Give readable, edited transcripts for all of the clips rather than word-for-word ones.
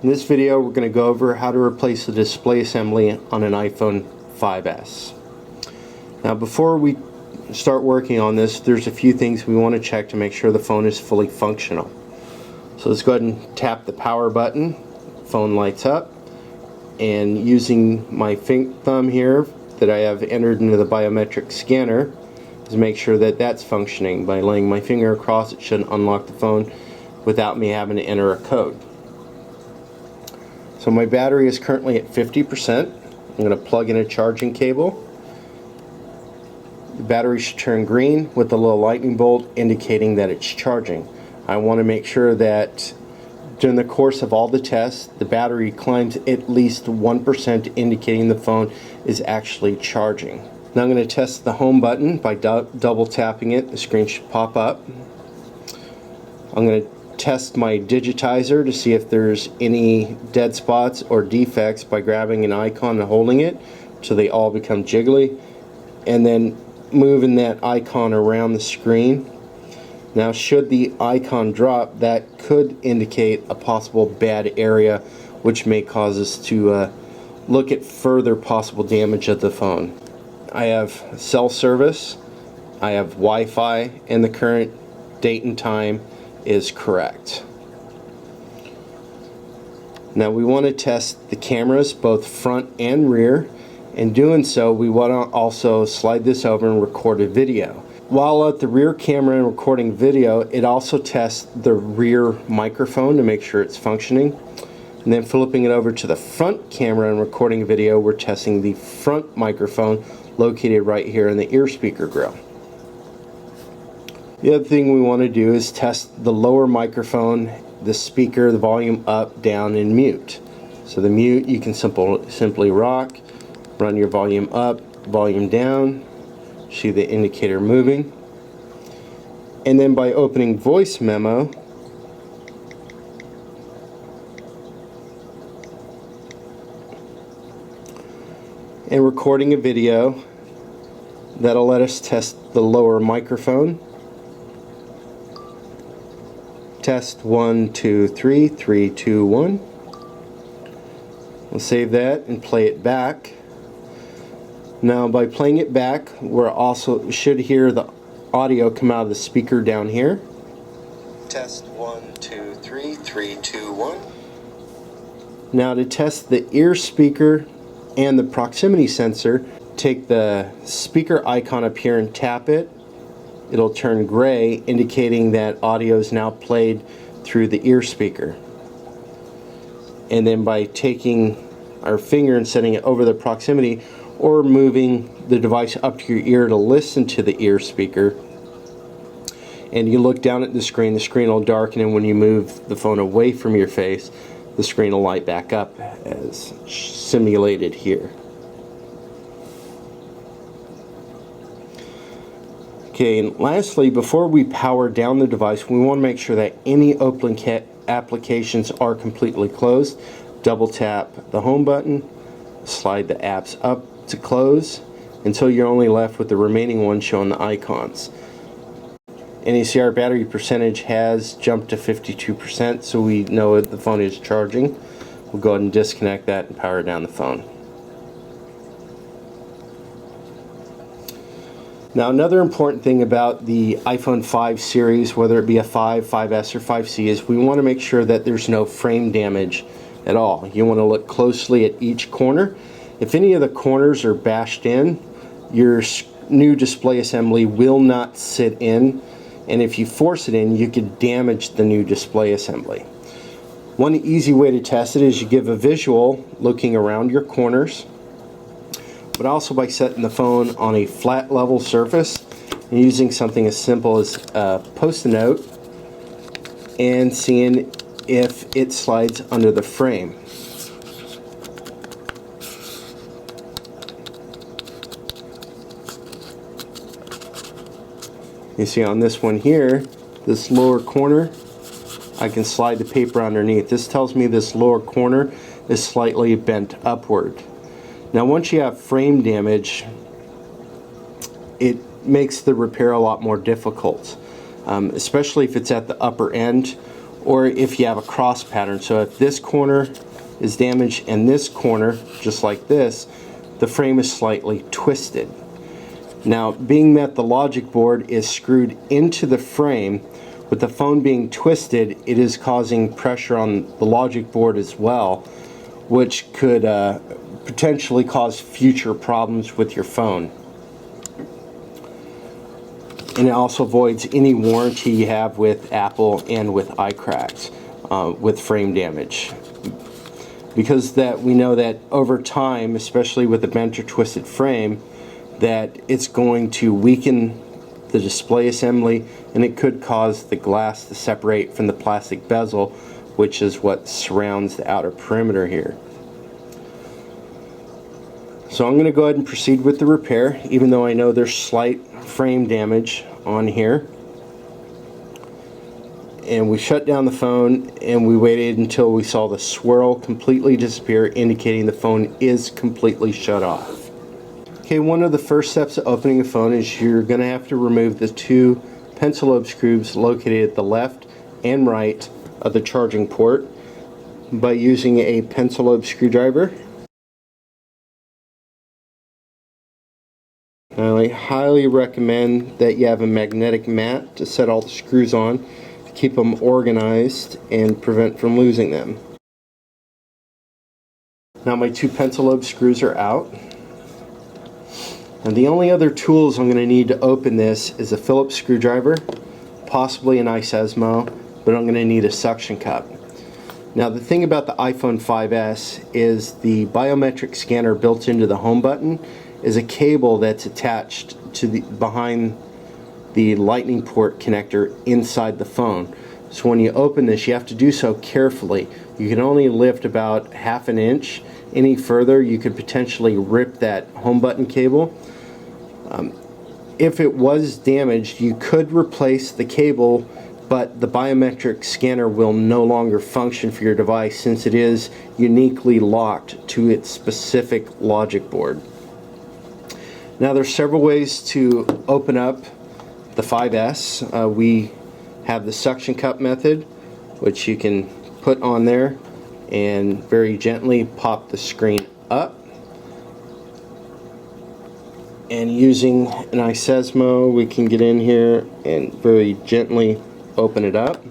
In this video we're going to go over how to replace the display assembly on an iPhone 5S. Now before we start working on this, there's a few things we want to check to make sure the phone is fully functional. So let's go ahead and tap the power button. Phone lights up, and using my thumb here that I have entered into the biometric scanner to make sure that that's functioning. By laying my finger across, it should unlock the phone without me having to enter a code. So my battery is currently at 50%. I'm going to plug in a charging cable. The battery should turn green with a little lightning bolt indicating that it's charging. I want to make sure that during the course of all the tests, the battery climbs at least 1%, indicating the phone is actually charging. Now I'm going to test the home button by double tapping it. The screen should pop up. I'm going to test my digitizer to see if there's any dead spots or defects by grabbing an icon and holding it so they all become jiggly, and then moving that icon around the screen. Now should the icon drop, that could indicate a possible bad area, which may cause us to look at further possible damage of the phone. I have cell service, I have Wi-Fi, and the current date and time is correct. Now we want to test the cameras, both front and rear. In doing so, we want to also slide this over and record a video. While at the rear camera and recording video, it also tests the rear microphone to make sure it's functioning. And then flipping it over to the front camera and recording video, we're testing the front microphone located right here in the ear speaker grill. The other thing we want to do is test the lower microphone, the speaker, the volume up, down, and mute. So the mute, you can simply rock, run your volume up, volume down, see the indicator moving. And then by opening voice memo, and recording a video, that'll let us test the lower microphone. Test 1, 2, 3, 3, 2, 1. We'll save that and play it back. Now by playing it back, we should hear the audio come out of the speaker down here. Test 1, 2, 3, 3, 2, 1. Now to test the ear speaker and the proximity sensor, take the speaker icon up here and tap it. It'll turn gray, indicating that audio is now played through the ear speaker. And then by taking our finger and setting it over the proximity, or moving the device up to your ear to listen to the ear speaker, and you look down at the screen will darken, and when you move the phone away from your face, the screen will light back up as simulated here. Okay, and lastly, before we power down the device, we want to make sure that any open applications are completely closed. Double tap the home button, slide the apps up to close until you're only left with the remaining ones showing the icons. And you see our battery percentage has jumped to 52%, so we know that the phone is charging. We'll go ahead and disconnect that and power down the phone. Now another important thing about the iPhone 5 series, whether it be a 5, 5S, or 5C, is we want to make sure that there's no frame damage at all. You want to look closely at each corner. If any of the corners are bashed in, your new display assembly will not sit in, and if you force it in, you could damage the new display assembly. One easy way to test it is you give a visual looking around your corners, but also by setting the phone on a flat level surface and using something as simple as Post-it note and seeing if it slides under the frame. You see on this one here, this lower corner, I can slide the paper underneath. This tells me this lower corner is slightly bent upward. Now once you have frame damage, it makes the repair a lot more difficult, especially if it's at the upper end or if you have a cross pattern. So if this corner is damaged and this corner, just like this, the frame is slightly twisted. Now, being that the logic board is screwed into the frame, with the phone being twisted, it is causing pressure on the logic board as well, which could potentially cause future problems with your phone. And it also voids any warranty you have with Apple and with iCracked with frame damage. Because that we know that over time, especially with a bent or twisted frame, that it's going to weaken the display assembly, and it could cause the glass to separate from the plastic bezel, which is what surrounds the outer perimeter here. So I'm going to go ahead and proceed with the repair, even though I know there's slight frame damage on here. And we shut down the phone and we waited until we saw the swirl completely disappear, indicating the phone is completely shut off. Okay, one of the first steps of opening a phone is you're going to have to remove the two pencil lobe screws located at the left and right of the charging port by using a pencil lobe screwdriver. I highly recommend that you have a magnetic mat to set all the screws on to keep them organized and prevent from losing them. Now my two pencil lobe screws are out. And the only other tools I'm going to need to open this is a Phillips screwdriver, possibly an iSesmo, but I'm going to need a suction cup. Now the thing about the iPhone 5S is the biometric scanner built into the home button is a cable that's attached to the behind the lightning port connector inside the phone. So when you open this, you have to do so carefully. You can only lift about ½ an inch. Any further, you could potentially rip that home button cable. If it was damaged, you could replace the cable, but the biometric scanner will no longer function for your device since it is uniquely locked to its specific logic board. Now there's several ways to open up the 5S. We have the suction cup method, which you can put on there and very gently pop the screen up. And using an iSesmo, we can get in here and very gently open it up.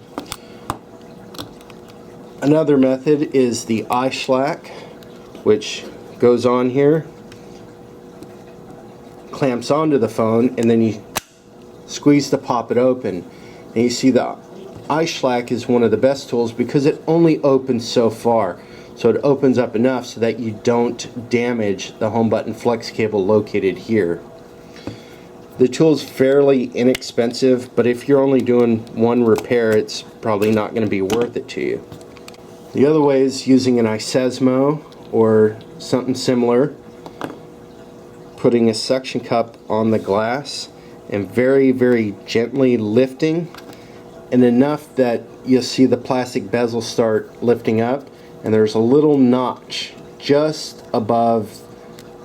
Another method is the iSlack, which goes on here, clamps onto the phone, and then you squeeze to pop it open. And you see the iSlack is one of the best tools because it only opens so far. So it opens up enough so that you don't damage the home button flex cable located here. The tool is fairly inexpensive, but if you're only doing one repair, it's probably not going to be worth it to you. The other way is using an iSesmo or something similar, putting a suction cup on the glass and very, very gently lifting, and enough that you'll see the plastic bezel start lifting up, and there's a little notch just above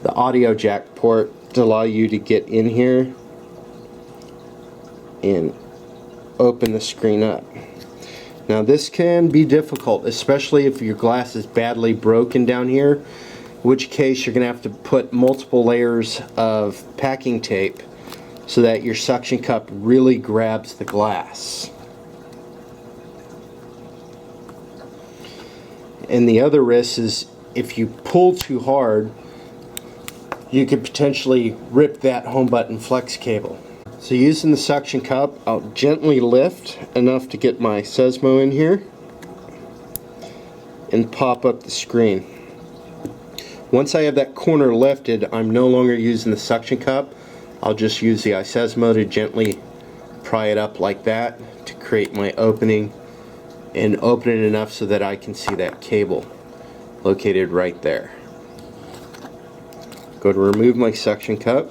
the audio jack port to allow you to get in here and open the screen up. Now this can be difficult, especially if your glass is badly broken down here, in which case you're going to have to put multiple layers of packing tape so that your suction cup really grabs the glass. And the other risk is if you pull too hard, you could potentially rip that home button flex cable. So using the suction cup, I'll gently lift enough to get my Sesmo in here and pop up the screen. Once I have that corner lifted, I'm no longer using the suction cup. I'll just use the iSesmo to gently pry it up like that to create my opening, and open it enough so that I can see that cable located right there. Go to remove my suction cup.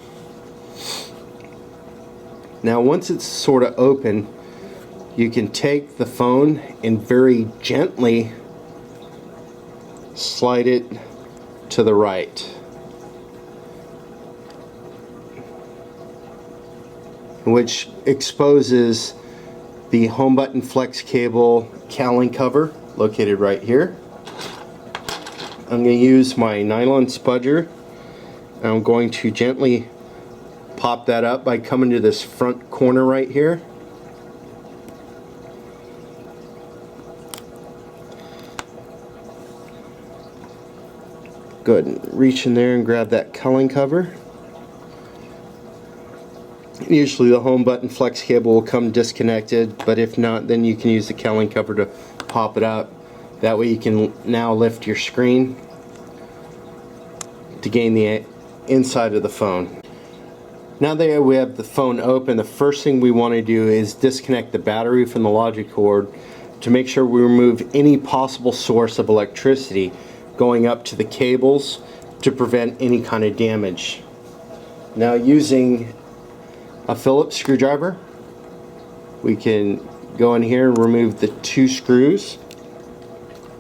Now once it's sort of open, you can take the phone and very gently slide it to the right, which exposes the home button flex cable cowling cover located right here. I'm going to use my nylon spudger. I'm going to gently pop that up by coming to this front corner right here. Go ahead and reach in there and grab that cowling cover. Usually the home button flex cable will come disconnected, but if not, then you can use the cowling cover to pop it up. That way you can now lift your screen to gain the inside of the phone. Now that we have the phone open, the first thing we want to do is disconnect the battery from the logic cord to make sure we remove any possible source of electricity going up to the cables to prevent any kind of damage. Now, using a Phillips screwdriver, we can go in here and remove the 2 screws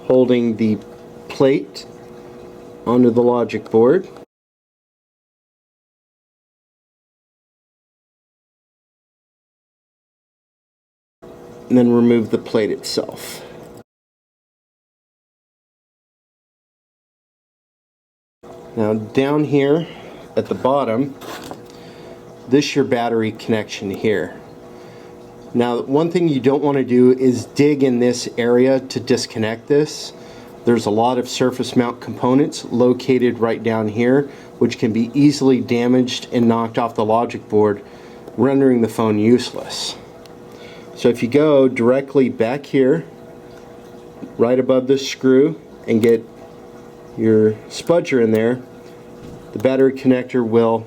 holding the plate onto the logic board. And then remove the plate itself. Now down here at the bottom, this is your battery connection here. Now one thing you don't want to do is dig in this area to disconnect this. There's a lot of surface mount components located right down here which can be easily damaged and knocked off the logic board, rendering the phone useless. So if you go directly back here, right above this screw, and get your spudger in there, the battery connector will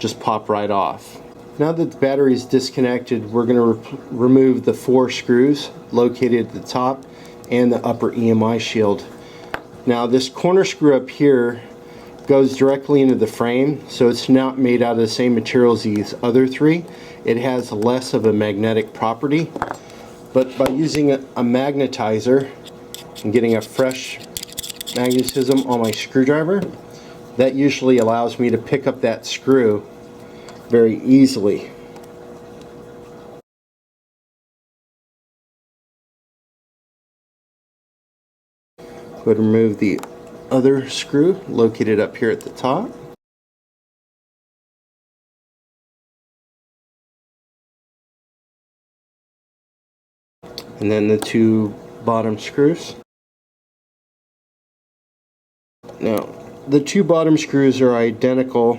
just pop right off. Now that the battery is disconnected, we're going to remove the 4 screws located at the top and the upper EMI shield. Now this corner screw up here goes directly into the frame, so it's not made out of the same material as these other 3. It has less of a magnetic property, but by using a magnetizer and getting a fresh magnetism on my screwdriver, that usually allows me to pick up that screw very easily. Go ahead and remove the other screw located up here at the top. And then the 2 bottom screws. Now, the 2 bottom screws are identical,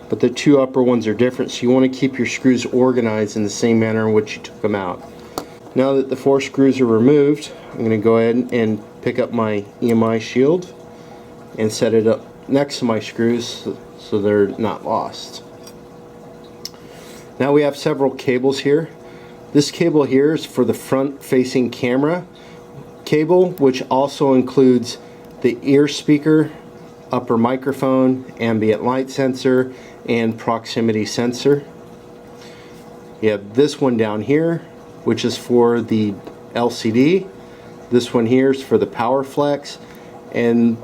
but the 2 upper ones are different, so you want to keep your screws organized in the same manner in which you took them out. Now that the 4 screws are removed, I'm going to go ahead and pick up my EMI shield and set it up next to my screws so they're not lost. Now we have several cables here. This cable here is for the front facing camera cable, which also includes the ear speaker, upper microphone, ambient light sensor, and proximity sensor. You have this one down here, which is for the LCD. This one here is for the power flex, and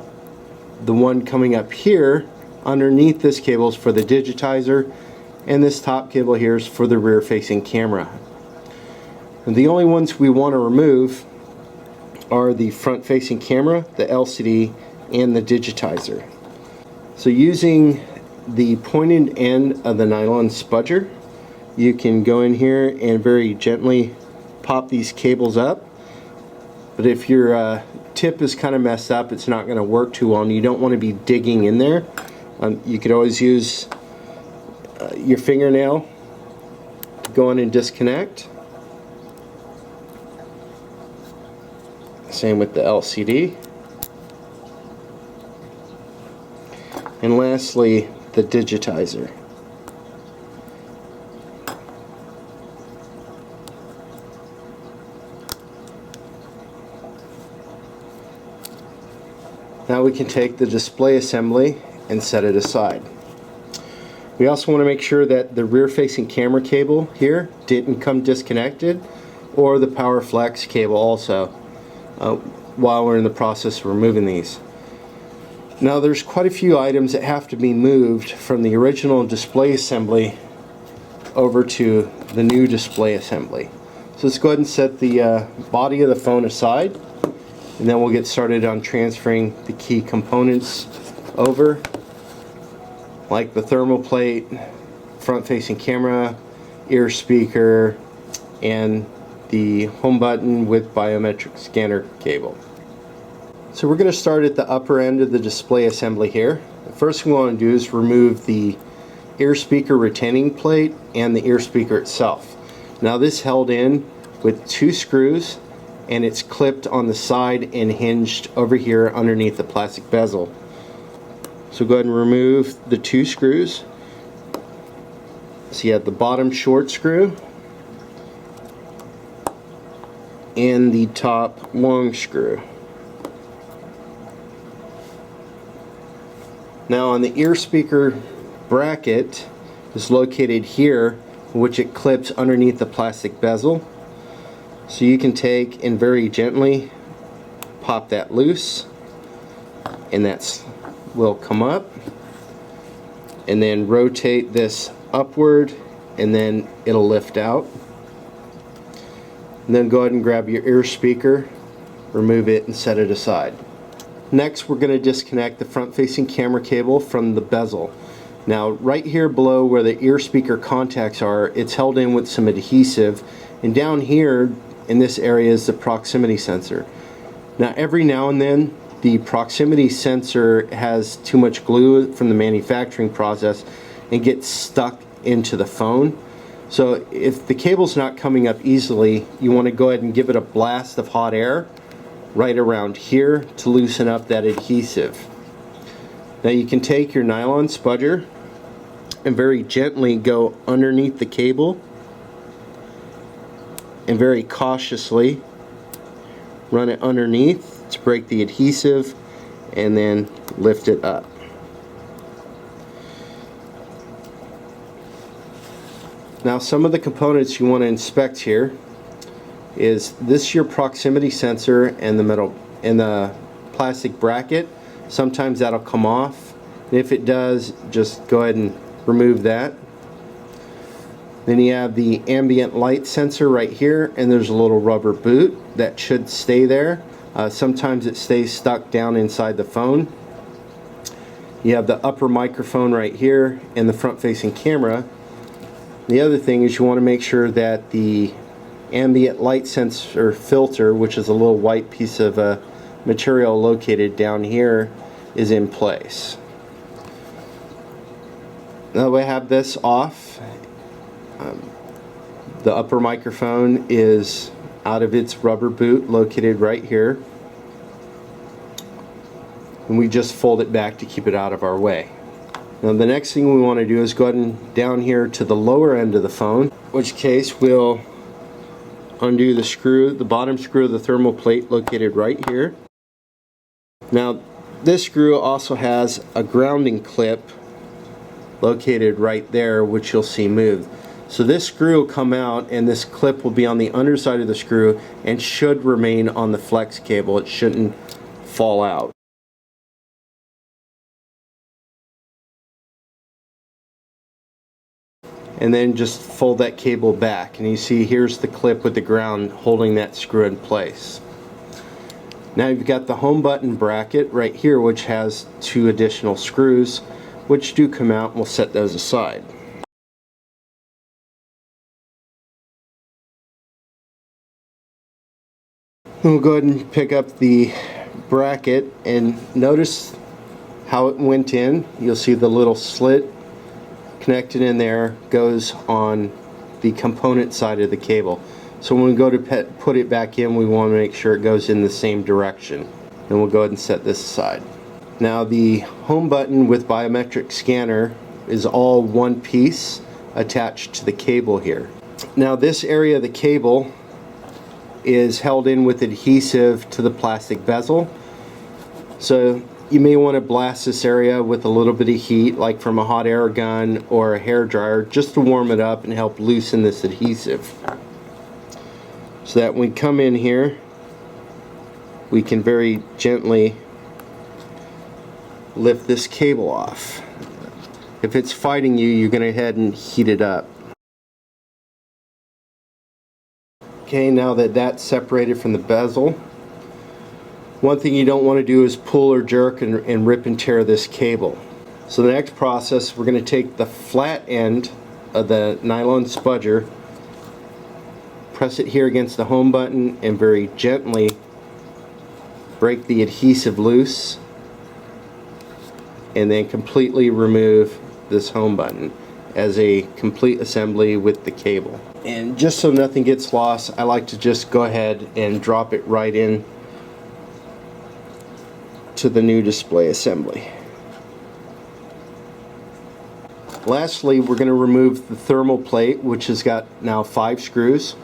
the one coming up here underneath this cable is for the digitizer, and this top cable here is for the rear facing camera. And the only ones we want to remove are the front facing camera, the LCD, and the digitizer. So using the pointed end of the nylon spudger, you can go in here and very gently pop these cables up. But if your tip is kind of messed up, it's not going to work too well, and you don't want to be digging in there. You could always use your fingernail to go in and disconnect. Same with the LCD. And lastly, the digitizer. Now we can take the display assembly and set it aside. We also want to make sure that the rear facing camera cable here didn't come disconnected, or the power flex cable also, while we're in the process of removing these. Now there's quite a few items that have to be moved from the original display assembly over to the new display assembly. So let's go ahead and set the body of the phone aside, and then we'll get started on transferring the key components over, like the thermal plate, front-facing camera, ear speaker, and the home button with biometric scanner cable. So we're going to start at the upper end of the display assembly here. The first thing we want to do is remove the ear speaker retaining plate and the ear speaker itself. Now this held in with 2 screws, and it's clipped on the side and hinged over here underneath the plastic bezel. So go ahead and remove the 2 screws. So you have the bottom short screw and the top long screw. Now on the ear speaker bracket is located here, which it clips underneath the plastic bezel. So you can take and very gently pop that loose, and that will come up, and then rotate this upward, and then it'll lift out. And then go ahead and grab your ear speaker, remove it, and set it aside. Next, we're going to disconnect the front-facing camera cable from the bezel. Now, right here below where the ear speaker contacts are, it's held in with some adhesive, and down here in this area is the proximity sensor. Now, every now and then, the proximity sensor has too much glue from the manufacturing process and gets stuck into the phone. So if the cable's not coming up easily, you want to go ahead and give it a blast of hot air right around here to loosen up that adhesive. Now you can take your nylon spudger and very gently go underneath the cable and very cautiously run it underneath to break the adhesive, and then lift it up. Now some of the components you want to inspect here is this: your proximity sensor and the metal and the plastic bracket. Sometimes that'll come off, and if it does, just go ahead and remove that. Then you have the ambient light sensor right here, and there's a little rubber boot that should stay there. Sometimes it stays stuck down inside the phone. You have the upper microphone right here and the front-facing camera. The other thing is you want to make sure that the ambient light sensor filter, which is a little white piece of material located down here, is in place. Now we have this off. The upper microphone is out of its rubber boot located right here, and we just fold it back to keep it out of our way. Now the next thing we want to do is go ahead and down here to the lower end of the phone, in which case we'll undo the screw, the bottom screw of the thermal plate located right here. Now this screw also has a grounding clip located right there, which you'll see moved. So this screw will come out, and this clip will be on the underside of the screw and should remain on the flex cable. It shouldn't fall out. And then just fold that cable back, and you see here's the clip with the ground holding that screw in place. Now you've got the home button bracket right here, which has 2 additional screws which do come out, and we'll set those aside. We'll go ahead and pick up the bracket, and notice how it went in. You'll see the little slit connected in there goes on the component side of the cable. So when we go to put it back in, we want to make sure it goes in the same direction. And we'll go ahead and set this aside. Now the home button with biometric scanner is all one piece attached to the cable here. Now this area of the cable is held in with adhesive to the plastic bezel. So you may want to blast this area with a little bit of heat, like from a hot air gun or a hair dryer, just to warm it up and help loosen this adhesive. So that when we come in here, we can very gently lift this cable off. If it's fighting you, you're going to go ahead and heat it up. Okay, now that that's separated from the bezel, one thing you don't want to do is pull or jerk and rip and tear this cable. So the next process, we're going to take the flat end of the nylon spudger, press it here against the home button, and very gently break the adhesive loose, and then completely remove this home button as a complete assembly with the cable. And just so nothing gets lost, I like to just go ahead and drop it right in to the new display assembly. Lastly, we're going to remove the thermal plate, which has got now 5 screws.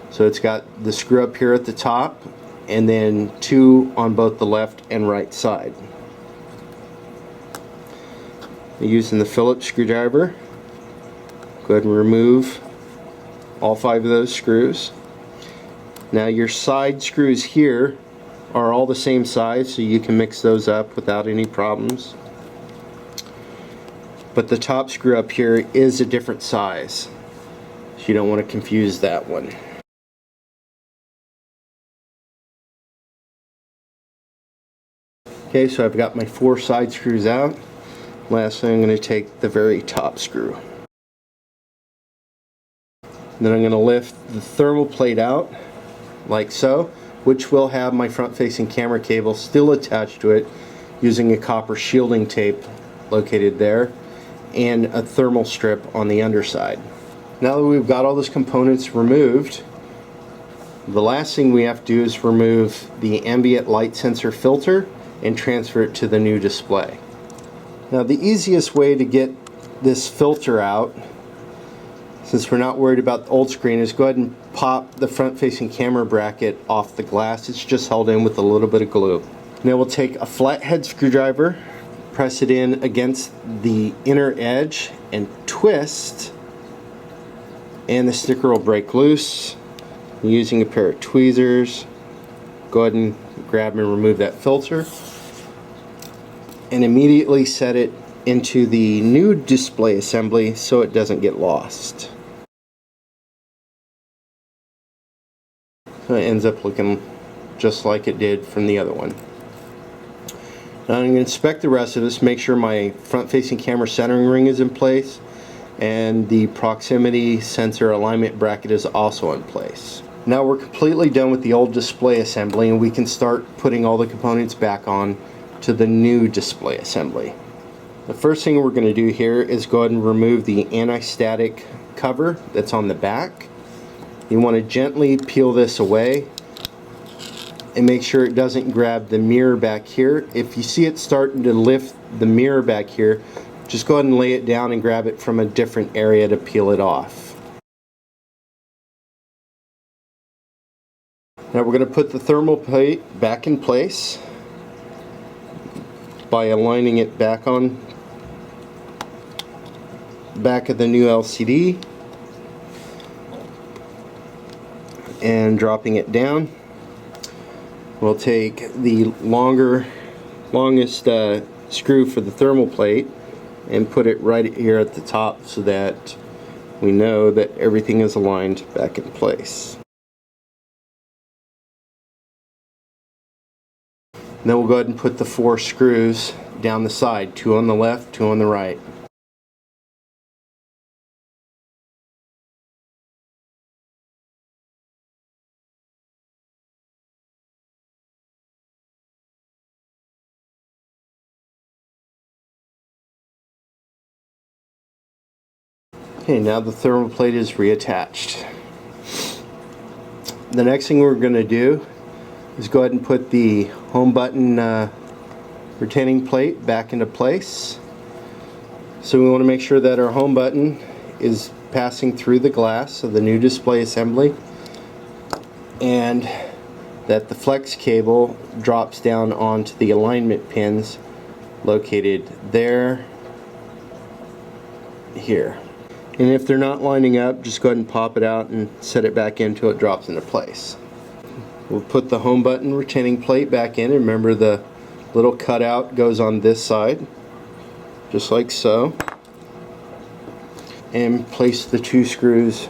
So it's got the screw up here at the top, and then 2 on both the left and right side. Using the Phillips screwdriver, go ahead and remove all 5 of those screws. Now your side screws here are all the same size, so you can mix those up without any problems. But the top screw up here is a different size, so you don't want to confuse that one. Okay, so I've got my 4 side screws out. Lastly, I'm going to take the very top screw. Then I'm going to lift the thermal plate out like so, which will have my front-facing camera cable still attached to it using a copper shielding tape located there and a thermal strip on the underside. Now that we've got all those components removed, the last thing we have to do is remove the ambient light sensor filter and transfer it to the new display. Now the easiest way to get this filter out, since we're not worried about the old screen, is go ahead and pop the front-facing camera bracket off the glass. It's just held in with a little bit of glue. Now we'll take a flathead screwdriver, press it in against the inner edge and twist, and the sticker will break loose. Using a pair of tweezers, go ahead and grab and remove that filter, and immediately set it into the new display assembly so it doesn't get lost. So it ends up looking just like it did from the other one. Now I'm going to inspect the rest of this, make sure my front-facing camera centering ring is in place and the proximity sensor alignment bracket is also in place. Now we're completely done with the old display assembly, and we can start putting all the components back on to the new display assembly. The first thing we're going to do here is go ahead and remove the anti-static cover that's on the back. You want to gently peel this away and make sure it doesn't grab the mirror back here. If you see it starting to lift the mirror back here, just go ahead and lay it down and grab it from a different area to peel it off. Now we're going to put the thermal plate back in place by aligning it back on the back of the new LCD and dropping it down. We'll take the longest screw for the thermal plate and put it right here at the top so that we know that everything is aligned back in place. Then we'll go ahead and put the 4 screws down the side, 2 on the left, 2 on the right. Okay, now the thermal plate is reattached. The next thing we're going to do is go ahead and put the home button retaining plate back into place. So we want to make sure that our home button is passing through the glass of the new display assembly, and that the flex cable drops down onto the alignment pins located there, here. And if they're not lining up, just go ahead and pop it out and set it back in until it drops into place. We'll put the home button retaining plate back in, and remember the little cutout goes on this side, just like so, and place the 2 screws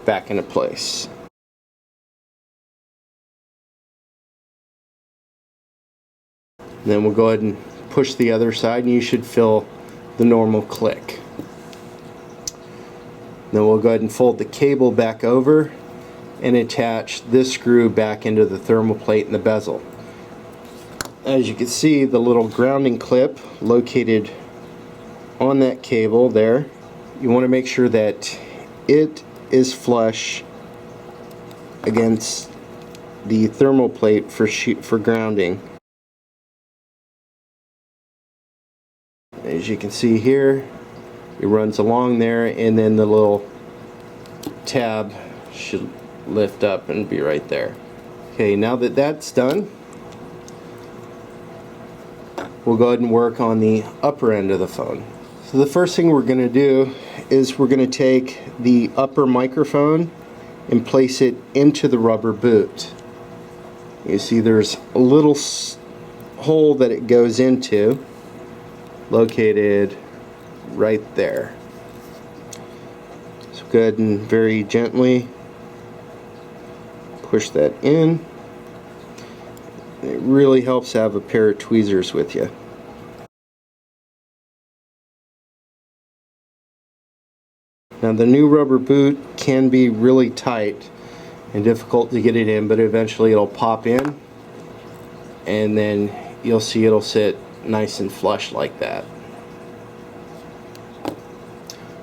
back into place. Then we'll go ahead and push the other side, and you should feel the normal click. Then we'll go ahead and fold the cable back over and attach this screw back into the thermal plate in the bezel. As you can see, the little grounding clip located on that cable there, you want to make sure that it is flush against the thermal plate for grounding. As you can see here, it runs along there, and then the little tab should lift up and be right there. Okay, now that that's done, we'll go ahead and work on the upper end of the phone. So the first thing we're going to do is we're going to take the upper microphone and place it into the rubber boot. You see there's a little hole that it goes into, located right there. So go ahead and very gently push that in. It really helps to have a pair of tweezers with you. Now the new rubber boot can be really tight and difficult to get it in, but eventually it'll pop in, and then you'll see it'll sit nice and flush like that.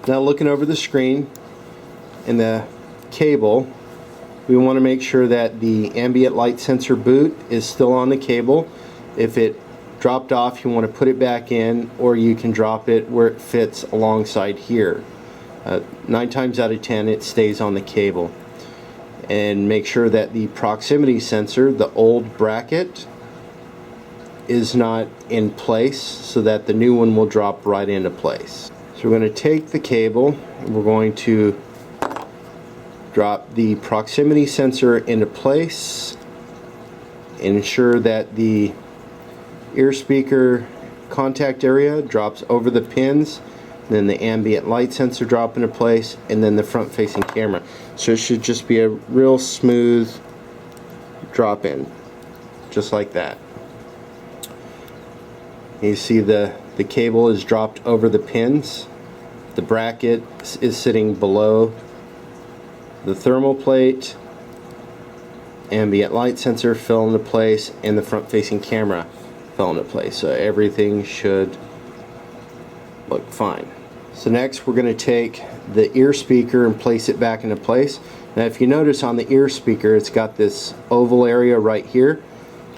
Now looking over the screen and the cable, we want to make sure that the ambient light sensor boot is still on the cable. If it dropped off, you want to put it back in, or you can drop it where it fits alongside here. 9 times out of 10 it stays on the cable. And make sure that the proximity sensor, the old bracket, is not in place so that the new one will drop right into place. So we're going to take the cable and we're going to drop the proximity sensor into place. Ensure that the ear speaker contact area drops over the pins, then the ambient light sensor drop into place, and then the front facing camera. So it should just be a real smooth drop in, just like that. You see the cable is dropped over the pins. The bracket is sitting below the thermal plate. Ambient light sensor fell into place, and the front facing camera fell into place. So everything should look fine. So next we're going to take the ear speaker and place it back into place. Now if you notice on the ear speaker, it's got this oval area right here,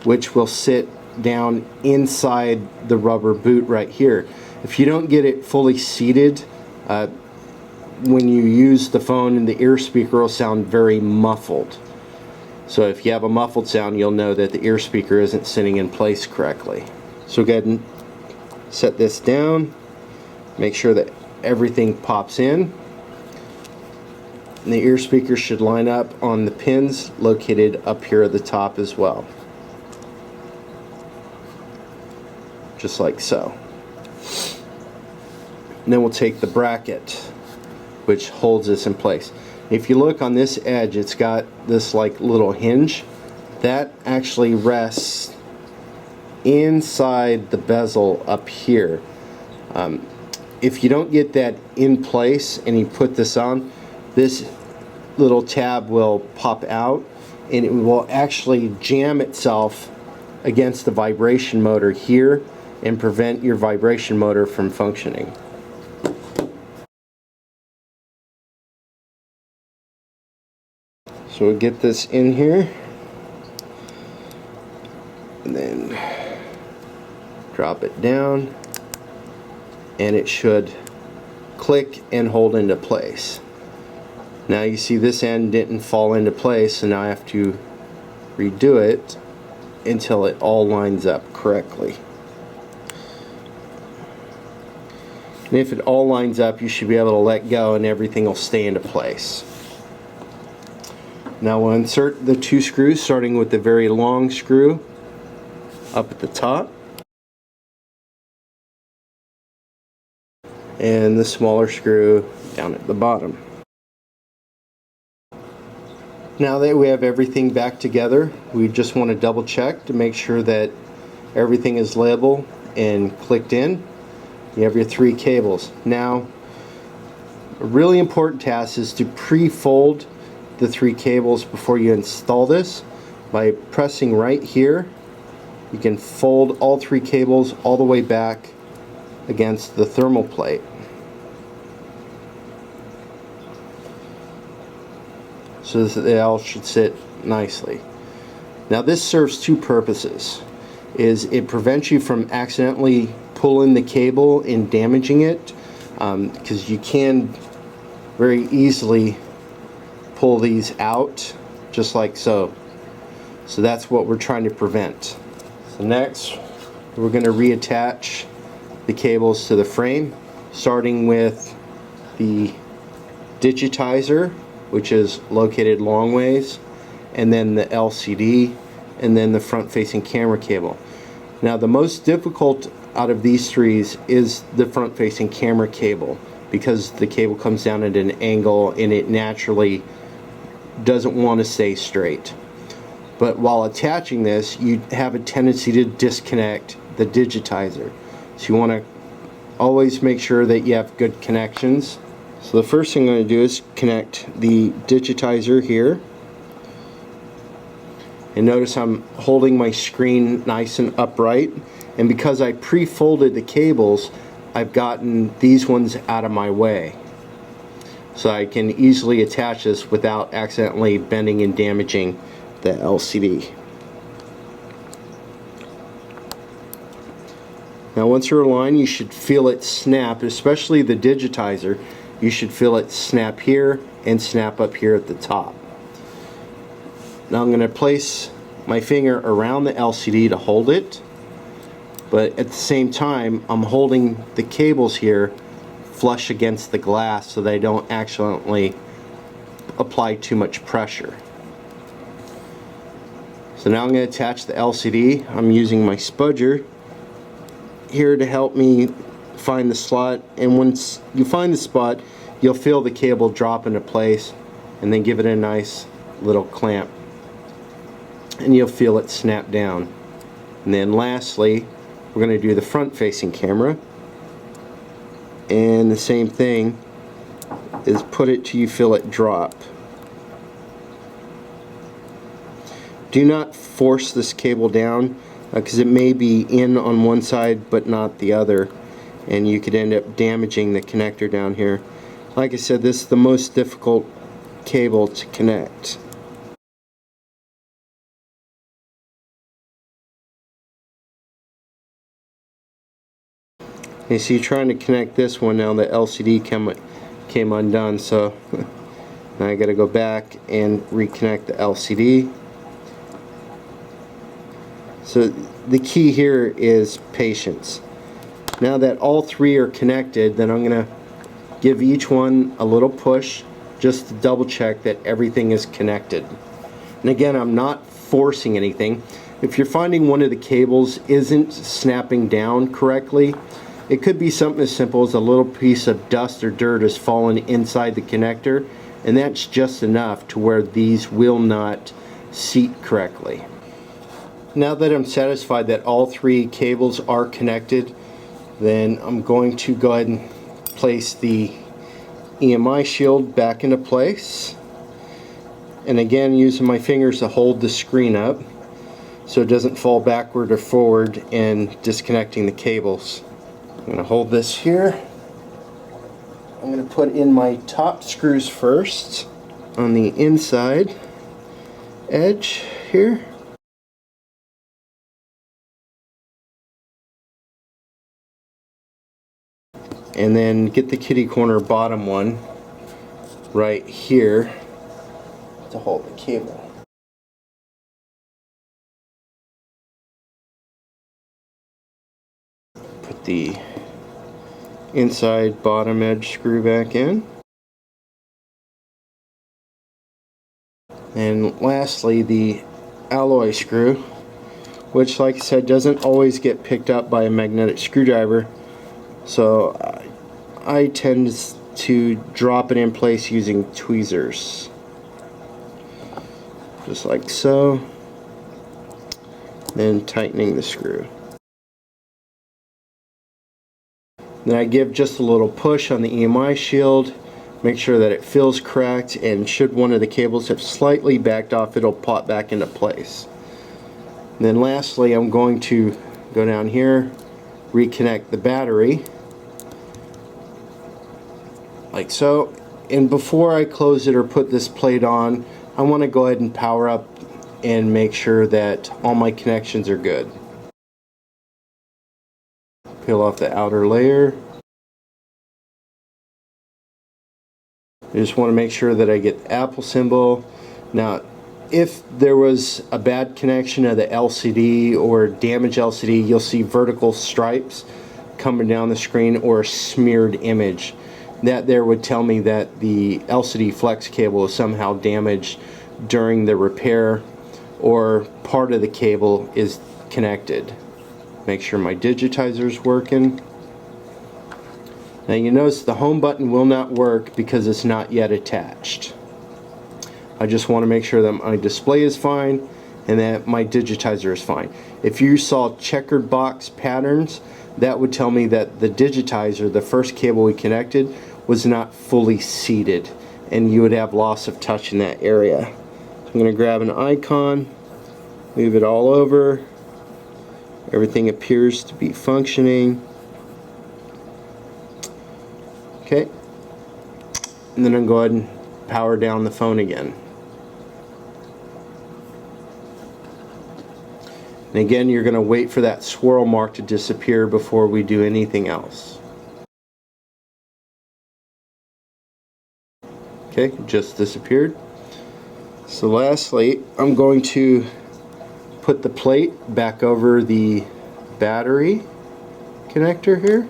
which will sit down inside the rubber boot right here. If you don't get it fully seated, when you use the phone, and the ear speaker will sound very muffled. So if you have a muffled sound, you'll know that the ear speaker isn't sitting in place correctly. So go ahead and set this down. Make sure that everything pops in. And the ear speaker should line up on the pins located up here at the top as well. Just like so. And then we'll take the bracket, which holds this in place. If you look on this edge, it's got this like little hinge that actually rests inside the bezel up here. If you don't get that in place and you put this on, this little tab will pop out, and it will actually jam itself against the vibration motor here and prevent your vibration motor from functioning. So we'll get this in here and then drop it down, and it should click and hold into place. Now you see this end didn't fall into place, so now I have to redo it until it all lines up correctly. And if it all lines up, you should be able to let go and everything will stay into place. Now we'll insert the 2 screws, starting with the very long screw up at the top and the smaller screw down at the bottom. Now that we have everything back together, we just want to double check to make sure that everything is labeled and clicked in. You have your 3 cables. Now, a really important task is to pre-fold the 3 cables before you install this. By pressing right here, you can fold all 3 cables all the way back against the thermal plate. So they all should sit nicely. Now this serves 2 purposes. It prevents you from accidentally pulling the cable and damaging it, because you can very easily pull these out just like so. So that's what we're trying to prevent. So next we're going to reattach the cables to the frame, starting with the digitizer, which is located long ways, and then the LCD, and then the front facing camera cable. Now the most difficult out of these 3 is the front facing camera cable, because the cable comes down at an angle and it naturally doesn't want to stay straight. But while attaching this, you have a tendency to disconnect the digitizer. So you want to always make sure that you have good connections. So the first thing I'm going to do is connect the digitizer here. And notice I'm holding my screen nice and upright. And because I pre-folded the cables, I've gotten these ones out of my way. So I can easily attach this without accidentally bending and damaging the LCD. Now once you're aligned, you should feel it snap, especially the digitizer. You should feel it snap here and snap up here at the top. Now I'm going to place my finger around the LCD to hold it, but at the same time I'm holding the cables here flush against the glass so they don't accidentally apply too much pressure. So now I'm going to attach the LCD. I'm using my spudger here to help me find the slot, and once you find the spot, you'll feel the cable drop into place, and then give it a nice little clamp, and you'll feel it snap down. And then lastly, we're going to do the front facing camera, and the same thing is put it till you feel it drop. Do not force this cable down, because it may be in on one side but not the other, and you could end up damaging the connector down here. Like I said, this is the most difficult cable to connect. You see, trying to connect this one, now the LCD came undone, so now I got to go back and reconnect the LCD. So the key here is patience. Now that all 3 are connected, then I'm going to give each one a little push just to double check that everything is connected. And again, I'm not forcing anything. If you're finding one of the cables isn't snapping down correctly, it could be something as simple as a little piece of dust or dirt has fallen inside the connector, and that's just enough to where these will not seat correctly. Now that I'm satisfied that all 3 cables are connected, then I'm going to go ahead and place the EMI shield back into place, and again using my fingers to hold the screen up so it doesn't fall backward or forward and disconnecting the cables. I'm going to hold this here. I'm going to put in my top screws first on the inside edge here. And then get the kitty corner bottom one right here to hold the cable. Put the inside bottom edge screw back in. And lastly, the alloy screw, which, like I said, doesn't always get picked up by a magnetic screwdriver, so I tend to drop it in place using tweezers, just like so, then tightening the screw. Then I give just a little push on the EMI shield, make sure that it feels correct, and should one of the cables have slightly backed off, it'll pop back into place. And then lastly, I'm going to go down here, reconnect the battery, like so. And before I close it or put this plate on, I want to go ahead and power up and make sure that all my connections are good. Peel off the outer layer. I just want to make sure that I get the Apple symbol. Now, if there was a bad connection of the LCD or damaged LCD, you'll see vertical stripes coming down the screen or a smeared image. That there would tell me that the LCD flex cable is somehow damaged during the repair, or part of the cable is connected. Make sure my digitizer is working. Now you notice the home button will not work because it's not yet attached. I just want to make sure that my display is fine and that my digitizer is fine. If you saw checkered box patterns, that would tell me that the digitizer, the first cable we connected, was not fully seated, and you would have loss of touch in that area. I'm going to grab an icon, move it all over. Everything appears to be functioning. Okay, and then I'm going to go ahead and power down the phone again. And again, you're going to wait for that swirl mark to disappear before we do anything else. Okay, it just disappeared. So lastly, I'm going to put the plate back over the battery connector here.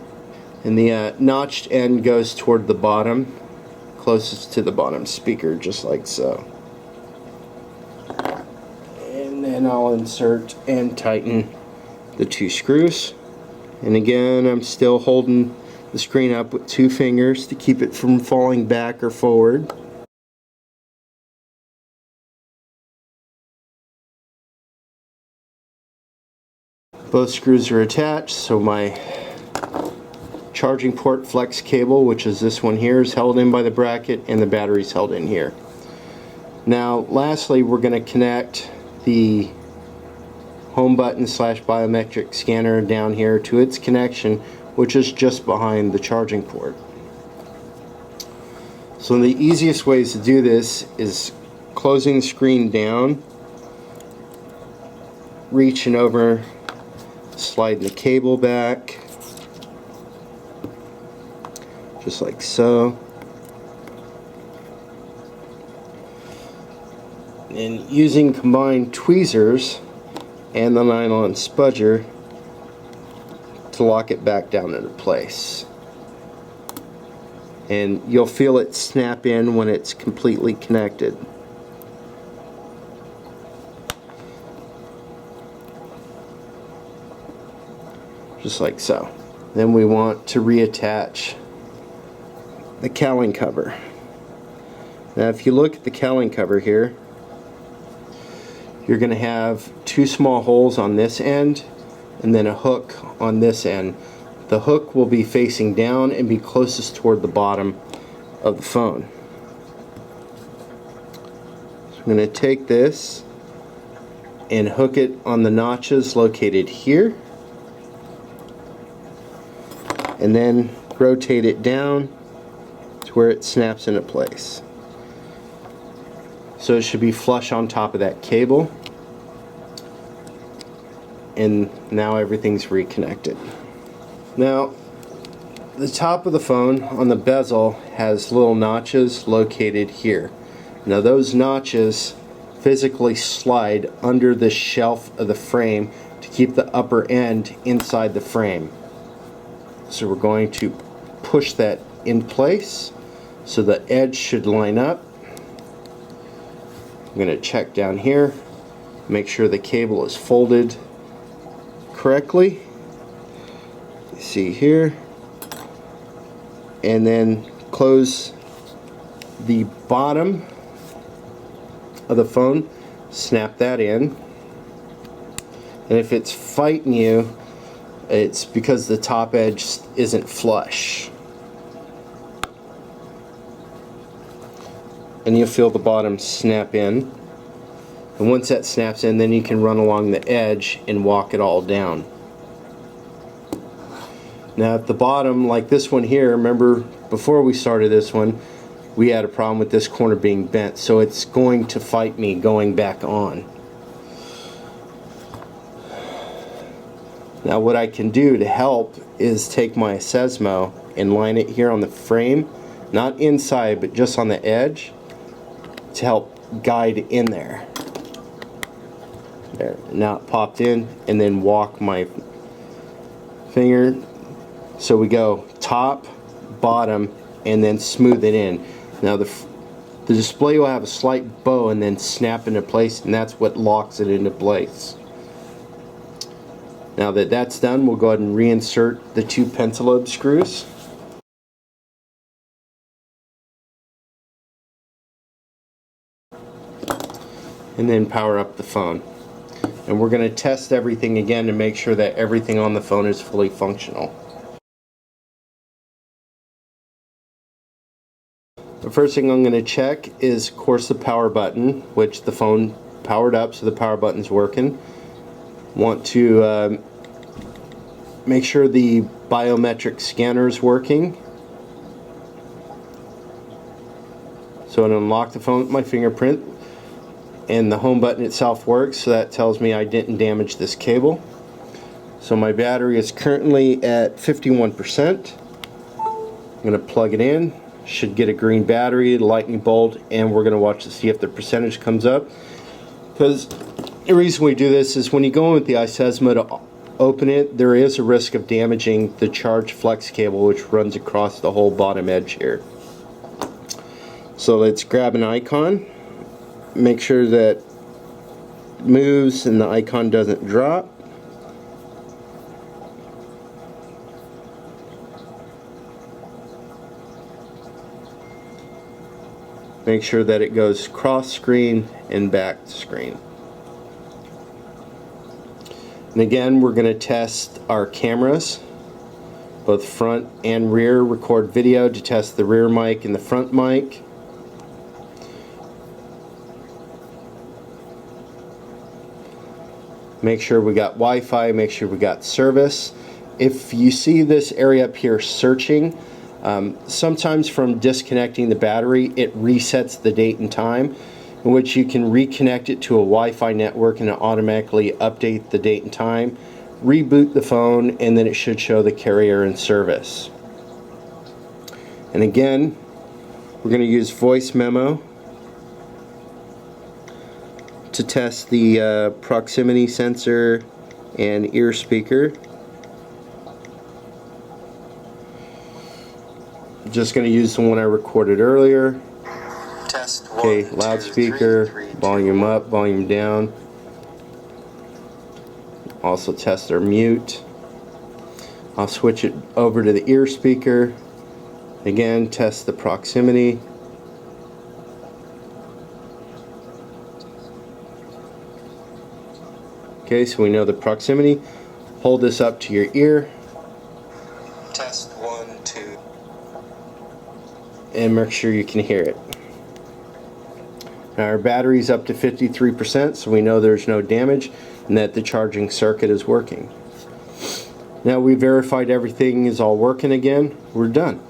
And the notched end goes toward the bottom, closest to the bottom speaker, just like so. And then I'll insert and tighten the two screws. And again, I'm still holding the screen up with two fingers to keep it from falling back or forward. Both screws are attached, so my charging port flex cable, which is this one here, is held in by the bracket, and the battery's held in here. Now lastly, we're going to connect the home button / biometric scanner down here to its connection, which is just behind the charging port. So the easiest ways to do this is closing the screen down, reaching over, sliding the cable back, just like so, and using combined tweezers and the nylon spudger to lock it back down into place. And you'll feel it snap in when it's completely connected. Just like so. Then we want to reattach the cowling cover. Now if you look at the cowling cover here, you're going to have two small holes on this end and then a hook on this end. The hook will be facing down and be closest toward the bottom of the phone. So I'm going to take this and hook it on the notches located here, and then rotate it down to where it snaps into place. So it should be flush on top of that cable, and now everything's reconnected. Now the top of the phone on the bezel has little notches located here. Now those notches physically slide under the shelf of the frame to keep the upper end inside the frame. So we're going to push that in place so the edge should line up. I'm going to check down here, make sure the cable is folded correctly. You see here, and then close the bottom of the phone, snap that in. And if it's fighting you, It's because the top edge isn't flush. And you'll feel the bottom snap in. And once that snaps in, then you can run along the edge and walk it all down. Now at the bottom, like this one here, remember before we started this one, we had a problem with this corner being bent, so it's going to fight me going back on. Now what I can do to help is take my Sesmo and line it here on the frame, not inside but just on the edge, to help guide in there. There, now it popped in, and then walk my finger so we go top, bottom, and then smooth it in. Now the display will have a slight bow and then snap into place, and that's what locks it into place. Now that that's done, we'll go ahead and reinsert the two pencil lobe screws. And then power up the phone. And we're going to test everything again to make sure that everything on the phone is fully functional. The first thing I'm going to check is, of course, the power button, which the phone powered up, so the power button's working. Want to make sure the biometric scanner is working. So I'm going to unlock the phone with my fingerprint, and the home button itself works, so that tells me I didn't damage this cable. So my battery is currently at 51%. I'm going to plug it in. Should get a green battery, lightning bolt, and we're going to watch to see if the percentage comes up. Because the reason we do this is when you go in with the iSesmo to open it, there is a risk of damaging the charge flex cable, which runs across the whole bottom edge here. So let's grab an icon, make sure that it moves and the icon doesn't drop. Make sure that it goes cross screen and back screen. And again, we're going to test our cameras, both front and rear. Record video to test the rear mic and the front mic. Make sure we got Wi-Fi, make sure we got service. If you see this area up here searching, sometimes from disconnecting the battery, it resets the date and time, in which you can reconnect it to a Wi-Fi network and it automatically update the date and time, reboot the phone, and then it should show the carrier in service. And again, we're going to use voice memo to test the proximity sensor and ear speaker. Just going to use the one I recorded earlier. Test one, okay, loudspeaker, 2, 3, 3, volume up, volume down. Also test our mute. I'll switch it over to the ear speaker. Again, test the proximity. Okay, so we know the proximity. Hold this up to your ear. Test 1, 2. And make sure you can hear it. Now our battery's up to 53%, so we know there's no damage and that the charging circuit is working. Now we verified everything is all working again. We're done.